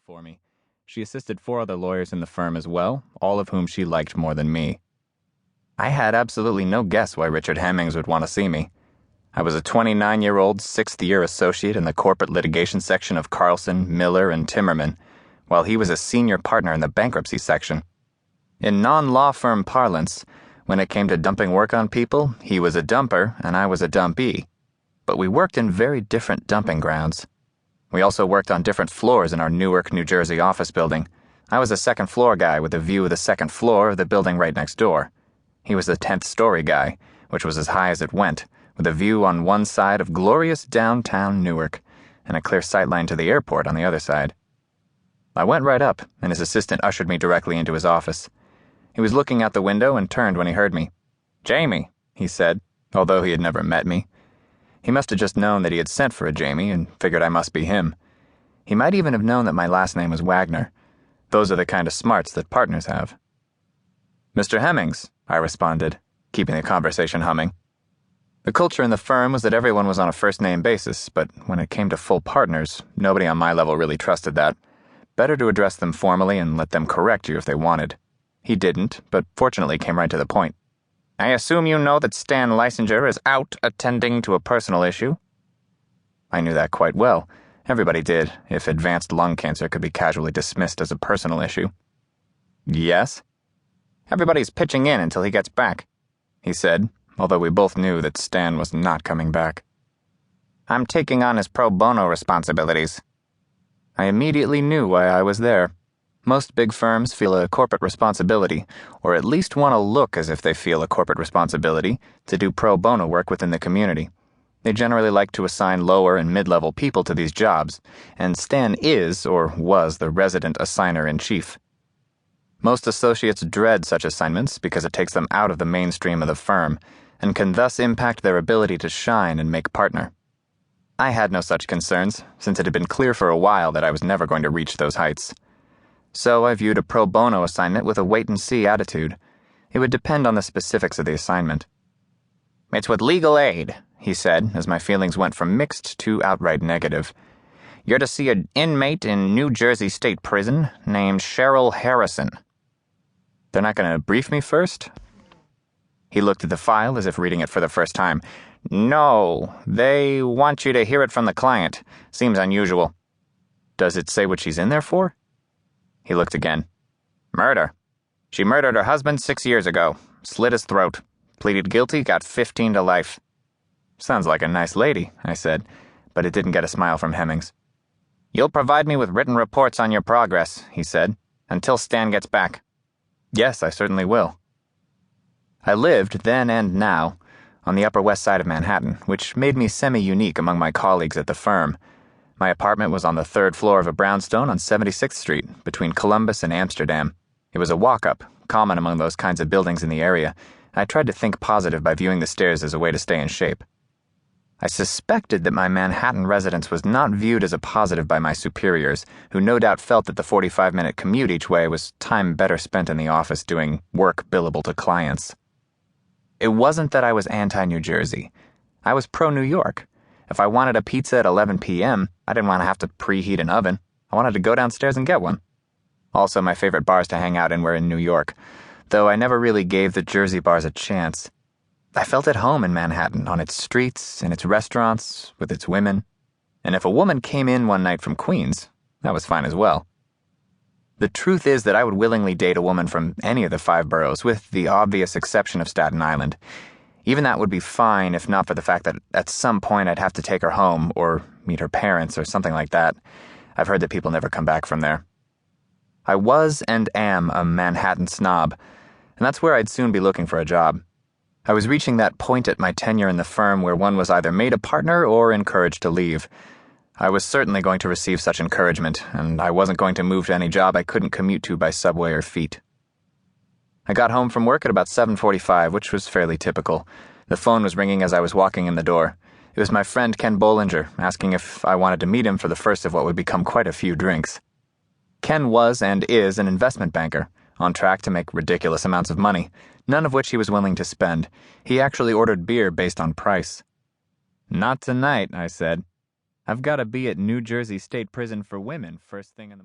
for me. She assisted 4 other lawyers in the firm as well, all of whom she liked more than me. I had absolutely no guess why Richard Hemmings would want to see me. I was a 29-year-old, 6th-year associate in the corporate litigation section of Carlson, Miller, and Timmerman, while he was a senior partner in the bankruptcy section. In non-law firm parlance, when it came to dumping work on people, he was a dumper and I was a dumpee. But we worked in very different dumping grounds. We also worked on different floors in our Newark, New Jersey office building. I was a second-floor guy with a view of the second floor of the building right next door. He was the 10th-story guy, which was as high as it went, with a view on one side of glorious downtown Newark, and a clear sightline to the airport on the other side. I went right up, and his assistant ushered me directly into his office. He was looking out the window and turned when he heard me. "Jamie," he said, although he had never met me. He must have just known that he had sent for a Jamie and figured I must be him. He might even have known that my last name was Wagner. Those are the kind of smarts that partners have. "Mr. Hemmings," I responded, keeping the conversation humming. The culture in the firm was that everyone was on a first-name basis, but when it came to full partners, nobody on my level really trusted that. Better to address them formally and let them correct you if they wanted. He didn't, but fortunately came right to the point. "I assume you know that Stan Lysinger is out attending to a personal issue?" I knew that quite well. Everybody did, if advanced lung cancer could be casually dismissed as a personal issue. "Yes?" "Everybody's pitching in until he gets back," he said, although we both knew that Stan was not coming back. "I'm taking on his pro bono responsibilities." I immediately knew why I was there. Most big firms feel a corporate responsibility, or at least want to look as if they feel a corporate responsibility, to do pro bono work within the community. They generally like to assign lower and mid-level people to these jobs, and Stan is, or was, the resident assigner-in-chief. Most associates dread such assignments because it takes them out of the mainstream of the firm, and can thus impact their ability to shine and make partner. I had no such concerns, since it had been clear for a while that I was never going to reach those heights. So I viewed a pro bono assignment with a wait-and-see attitude. It would depend on the specifics of the assignment. "It's with legal aid," he said, as my feelings went from mixed to outright negative. "You're to see an inmate in New Jersey State Prison named Sheryl Harrison." "They're not going to brief me first?" He looked at the file as if reading it for the first time. "No, they want you to hear it from the client. Seems unusual." "Does it say what she's in there for?" He looked again. "Murder. She murdered her husband 6 years ago. Slit his throat. Pleaded guilty, got 15 to life." "Sounds like a nice lady," I said, but it didn't get a smile from Hemmings. "You'll provide me with written reports on your progress," he said, "until Stan gets back." "Yes, I certainly will." I lived, then and now, on the Upper West Side of Manhattan, which made me semi-unique among my colleagues at the firm. My apartment was on the 3rd floor of a brownstone on 76th Street, between Columbus and Amsterdam. It was a walk-up, common among those kinds of buildings in the area. I tried to think positive by viewing the stairs as a way to stay in shape. I suspected that my Manhattan residence was not viewed as a positive by my superiors, who no doubt felt that the 45-minute commute each way was time better spent in the office doing work billable to clients. It wasn't that I was anti-New Jersey. I was pro-New York. If I wanted a pizza at 11 p.m., I didn't want to have to preheat an oven. I wanted to go downstairs and get one. Also, my favorite bars to hang out in were in New York, though I never really gave the Jersey bars a chance. I felt at home in Manhattan, on its streets, in its restaurants, with its women. And if a woman came in one night from Queens, that was fine as well. The truth is that I would willingly date a woman from any of the 5 boroughs, with the obvious exception of Staten Island. Even that would be fine if not for the fact that at some point I'd have to take her home, or meet her parents, or something like that. I've heard that people never come back from there. I was and am a Manhattan snob, and that's where I'd soon be looking for a job. I was reaching that point at my tenure in the firm where one was either made a partner or encouraged to leave. I was certainly going to receive such encouragement, and I wasn't going to move to any job I couldn't commute to by subway or feet. I got home from work at about 7:45, which was fairly typical. The phone was ringing as I was walking in the door. It was my friend Ken Bollinger, asking if I wanted to meet him for the first of what would become quite a few drinks. Ken was and is an investment banker, on track to make ridiculous amounts of money, none of which he was willing to spend. He actually ordered beer based on price. "Not tonight," I said. "I've got to be at New Jersey State Prison for Women first thing in the